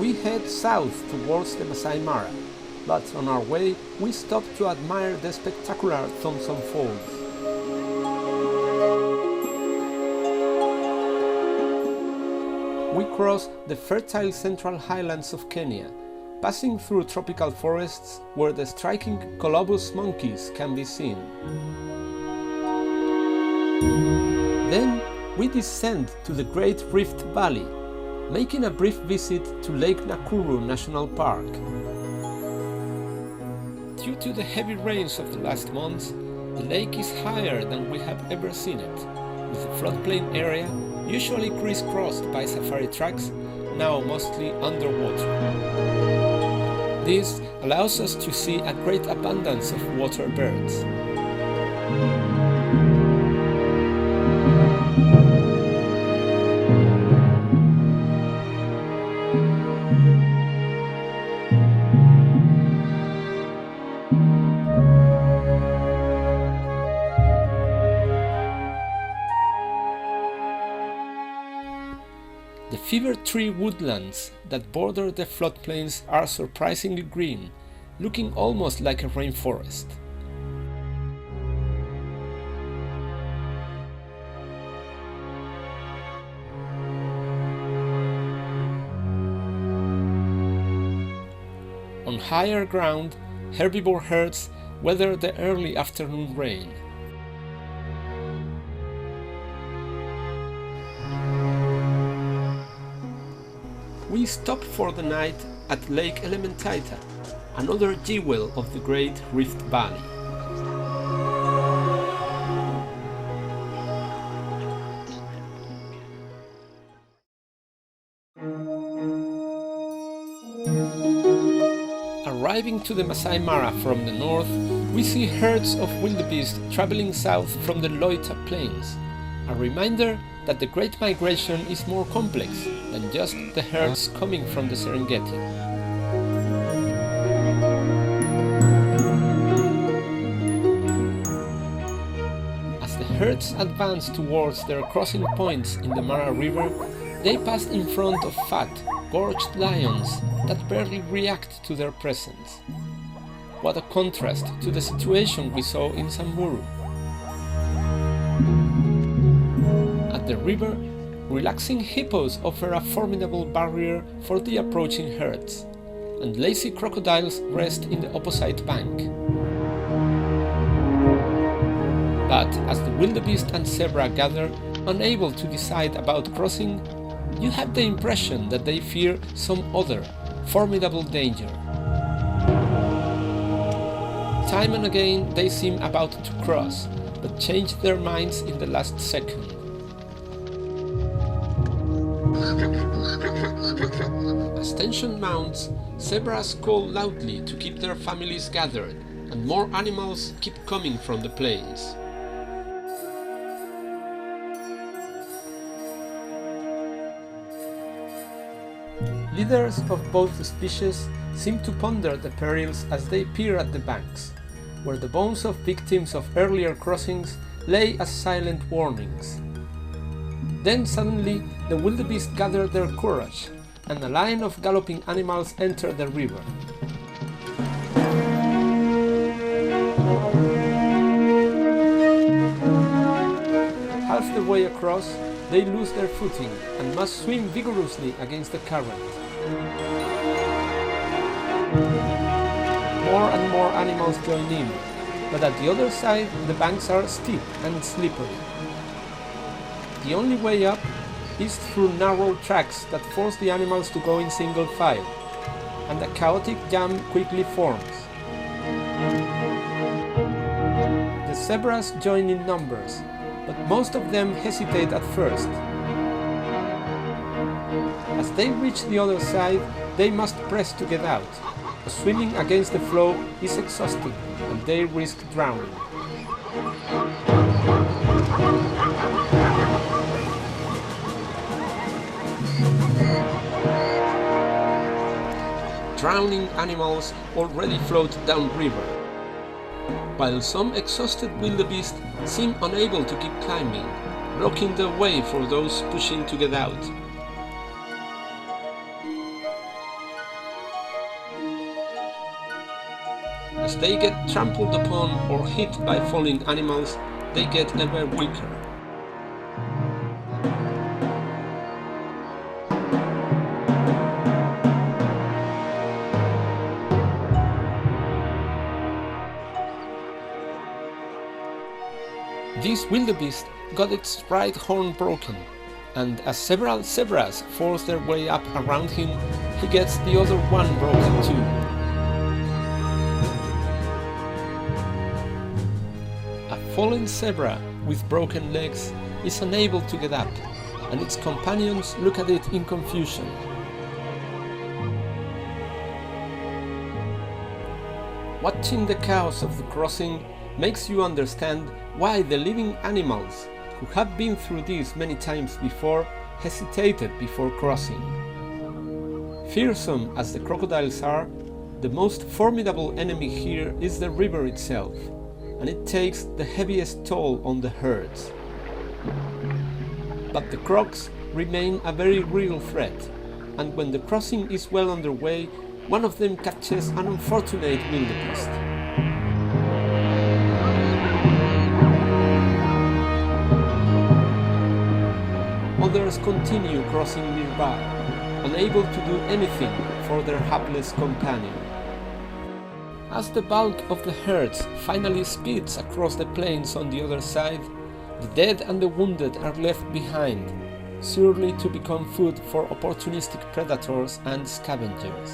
we head south towards the Masai Mara, but on our way we stop to admire the spectacular Thomson Falls. We cross the fertile central highlands of Kenia, passing through tropical forests where the striking colobus monkeys can be seen. Then we descend to the Great Rift Valley, making a brief visit to Lake Nakuru National Park. Due to the heavy rains of the last months, the lake is higher than we have ever seen it, with the floodplain area usually crisscrossed by safari tracks, now mostly underwater. This allows us to see a great abundance of water birds. The fever tree woodlands that border the floodplains are surprisingly green, looking almost like a rainforest. On higher ground, herbivore herds weather the early afternoon rain. We stop for the night at Lake Elementaita, another jewel of the Great Rift Valley. Arriving to the Masai Mara from the north, we see herds of wildebeest traveling south from the Loita Plains, a reminder that the Great Migration is more complex than just the herds coming from the Serengeti. As the herds advance towards their crossing points in the Mara River, they pass in front of fat, gorged lions that barely react to their presence. What a contrast to the situation we saw in Samburu. At the river, relaxing hippos offer a formidable barrier for the approaching herds, and lazy crocodiles rest in the opposite bank. But as the wildebeest and zebra gather, unable to decide about crossing, you have the impression that they fear some other, formidable danger. Time and again they seem about to cross, but change their minds in the last second. As tension mounts, zebras call loudly to keep their families gathered, and more animals keep coming from the plains. Leaders of both species seem to ponder the perils as they peer at the banks, where the bones of victims of earlier crossings lay as silent warnings. Then suddenly the wildebeest gather their courage, and a line of galloping animals enter the river. Half the way across, they lose their footing and must swim vigorously against the current. More and more animals join in, but at the other side the banks are steep and slippery. The only way up is through narrow tracks that force the animals to go in single file, and a chaotic jam quickly forms. The zebras join in numbers, but most of them hesitate at first. As they reach the other side, they must press to get out. Swimming against the flow is exhausting, and they risk drowning. Drowning animals already float downriver, while some exhausted wildebeest seem unable to keep climbing, blocking the way for those pushing to get out. as they get trampled upon or hit by falling animals, they get ever weaker. This wildebeest got its right horn broken, and as several zebras force their way up around him, he gets the other one broken too. A fallen zebra with broken legs is unable to get up, and its companions look at it in confusion. Watching the chaos of the crossing makes you understand why the living animals, who have been through this many times before, hesitated before crossing. Fearsome as the crocodiles are, the most formidable enemy here is the river itself, and it takes the heaviest toll on the herds. But the crocs remain a very real threat, and when the crossing is well underway, one of them catches an unfortunate wildebeest. Others continue crossing nearby, unable to do anything for their hapless companion. As the bulk of the herds finally speeds across the plains on the other side, the dead and the wounded are left behind, surely to become food for opportunistic predators and scavengers.